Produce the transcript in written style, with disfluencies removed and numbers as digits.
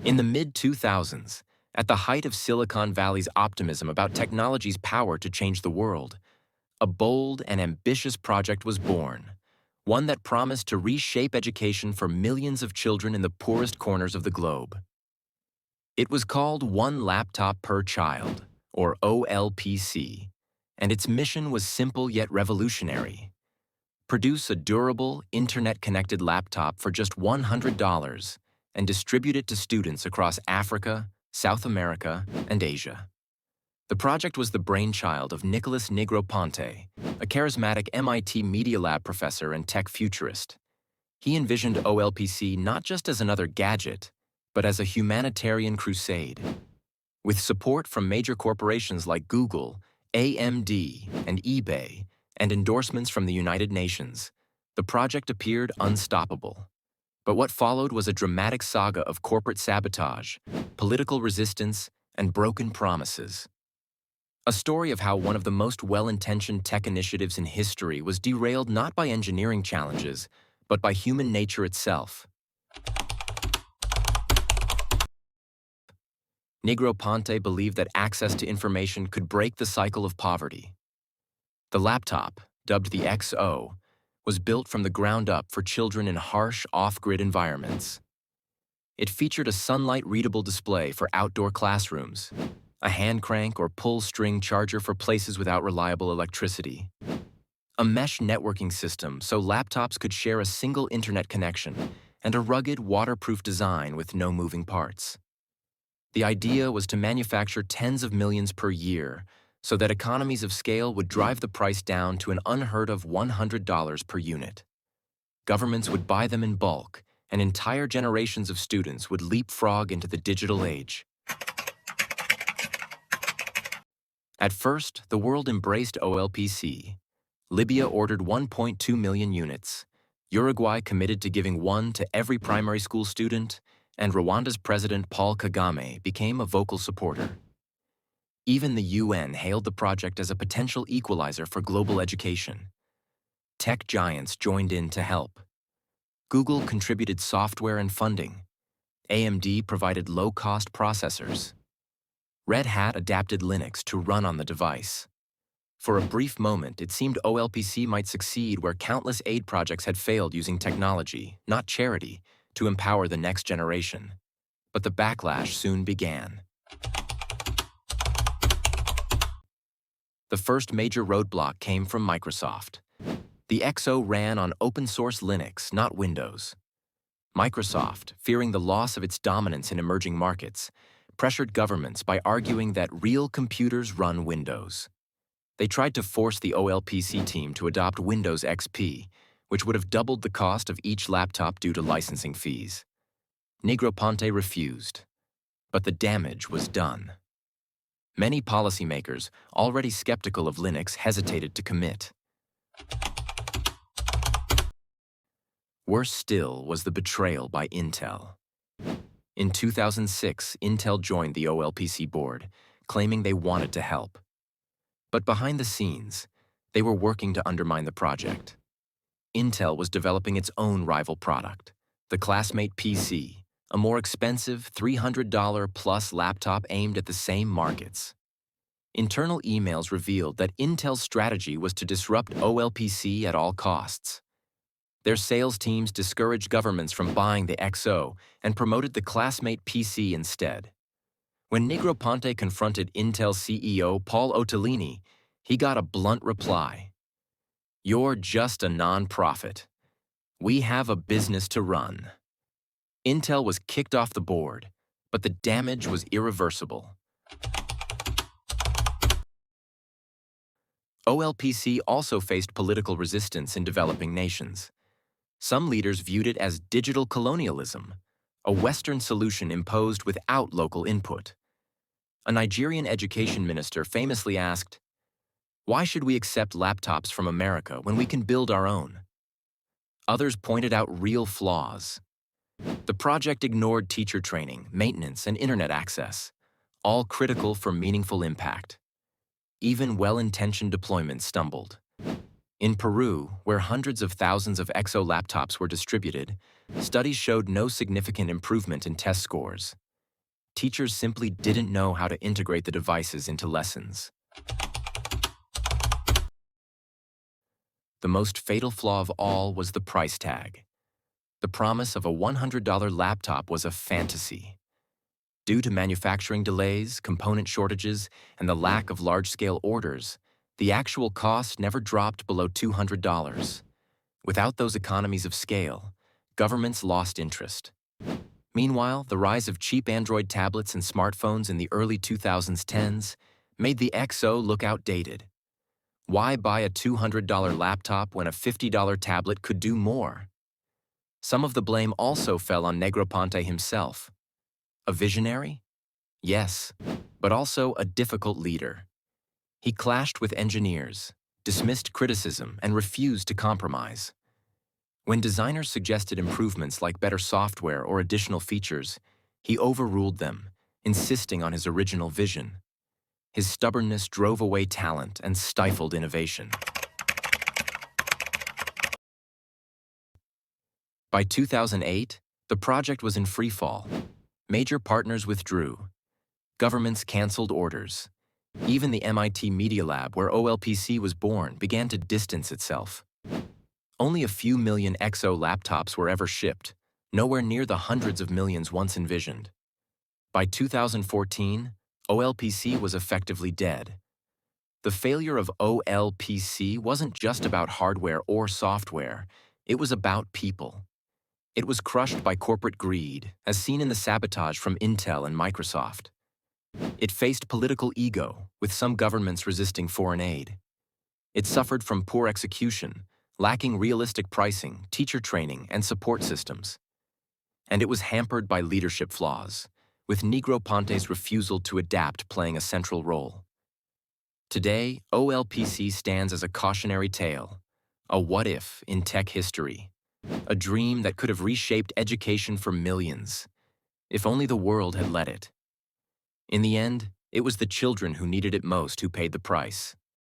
In the mid-2000s, at the height of Silicon Valley's optimism about technology's power to change the world, a bold and ambitious project was born, one that promised to reshape education for millions of children in the poorest corners of the globe. It was called One Laptop Per Child, or OLPC, and its mission was simple yet revolutionary. Produce a durable, internet-connected laptop for just $100 and distribute it to students across Africa, South America, and Asia. The project was the brainchild of Nicholas Negroponte, a charismatic MIT Media Lab professor and tech futurist. He envisioned OLPC not just as another gadget, but as a humanitarian crusade. With support from major corporations like Google, AMD, and eBay, and endorsements from the United Nations, the project appeared unstoppable. But what followed was a dramatic saga of corporate sabotage, political resistance, and broken promises. A story of how one of the most well-intentioned tech initiatives in history was derailed not by engineering challenges, but by human nature itself. Negroponte believed that access to information could break the cycle of poverty. The laptop, dubbed the XO, was built from the ground up for children in harsh, off-grid environments. It featured a sunlight-readable display for outdoor classrooms, a hand crank or pull-string charger for places without reliable electricity, a mesh networking system so laptops could share a single internet connection, and a rugged, waterproof design with no moving parts. The idea was to manufacture tens of millions per year so that economies of scale would drive the price down to an unheard of $100 per unit. Governments would buy them in bulk, and entire generations of students would leapfrog into the digital age. At first, the world embraced OLPC. Libya ordered 1.2 million units, Uruguay committed to giving one to every primary school student, and Rwanda's President Paul Kagame became a vocal supporter. Even the UN hailed the project as a potential equalizer for global education. Tech giants joined in to help. Google contributed software and funding. AMD provided low-cost processors. Red Hat adapted Linux to run on the device. For a brief moment, it seemed OLPC might succeed where countless aid projects had failed using technology, not charity, to empower the next generation. But the backlash soon began. The first major roadblock came from Microsoft. The XO ran on open-source Linux, not Windows. Microsoft, fearing the loss of its dominance in emerging markets, pressured governments by arguing that real computers run Windows. They tried to force the OLPC team to adopt Windows XP, which would have doubled the cost of each laptop due to licensing fees. Negroponte refused, but the damage was done. Many policymakers, already skeptical of Linux, hesitated to commit. Worse still was the betrayal by Intel. In 2006, Intel joined the OLPC board, claiming they wanted to help. But behind the scenes, they were working to undermine the project. Intel was developing its own rival product, the Classmate PC, a more expensive $300-plus laptop aimed at the same markets. Internal emails revealed that Intel's strategy was to disrupt OLPC at all costs. Their sales teams discouraged governments from buying the XO and promoted the Classmate PC instead. When Negroponte confronted Intel CEO Paul Otellini, he got a blunt reply. "You're just a non-profit. We have a business to run." Intel was kicked off the board, but the damage was irreversible. OLPC also faced political resistance in developing nations. Some leaders viewed it as digital colonialism, a Western solution imposed without local input. A Nigerian education minister famously asked, "Why should we accept laptops from America when we can build our own?" Others pointed out real flaws. The project ignored teacher training, maintenance, and internet access, all critical for meaningful impact. Even well-intentioned deployments stumbled. In Peru, where hundreds of thousands of XO laptops were distributed, studies showed no significant improvement in test scores. teachers simply didn't know how to integrate the devices into lessons. The most fatal flaw of all was the price tag. The promise of a $100 laptop was a fantasy. Due to manufacturing delays, component shortages, and the lack of large-scale orders, the actual cost never dropped below $200. Without those economies of scale, governments lost interest. Meanwhile, the rise of cheap Android tablets and smartphones in the early 2010s made the XO look outdated. Why buy a $200 laptop when a $50 tablet could do more? Some of the blame also fell on Negroponte himself. A visionary? Yes, but also a difficult leader. He clashed with engineers, dismissed criticism, and refused to compromise. When designers suggested improvements like better software or additional features, he overruled them, insisting on his original vision. His stubbornness drove away talent and stifled innovation. By 2008, the project was in freefall. Major partners withdrew. Governments canceled orders. Even the MIT Media Lab, where OLPC was born, began to distance itself. Only a few million XO laptops were ever shipped, nowhere near the hundreds of millions once envisioned. By 2014, OLPC was effectively dead. The failure of OLPC wasn't just about hardware or software, it was about people. It was crushed by corporate greed, as seen in the sabotage from Intel and Microsoft. It faced political ego, with some governments resisting foreign aid. It suffered from poor execution, lacking realistic pricing, teacher training, and support systems. And it was hampered by leadership flaws, with Negroponte's refusal to adapt playing a central role. Today, OLPC stands as a cautionary tale, a what-if in tech history, a dream that could have reshaped education for millions, if only the world had let it. In the end, it was the children who needed it most who paid the price.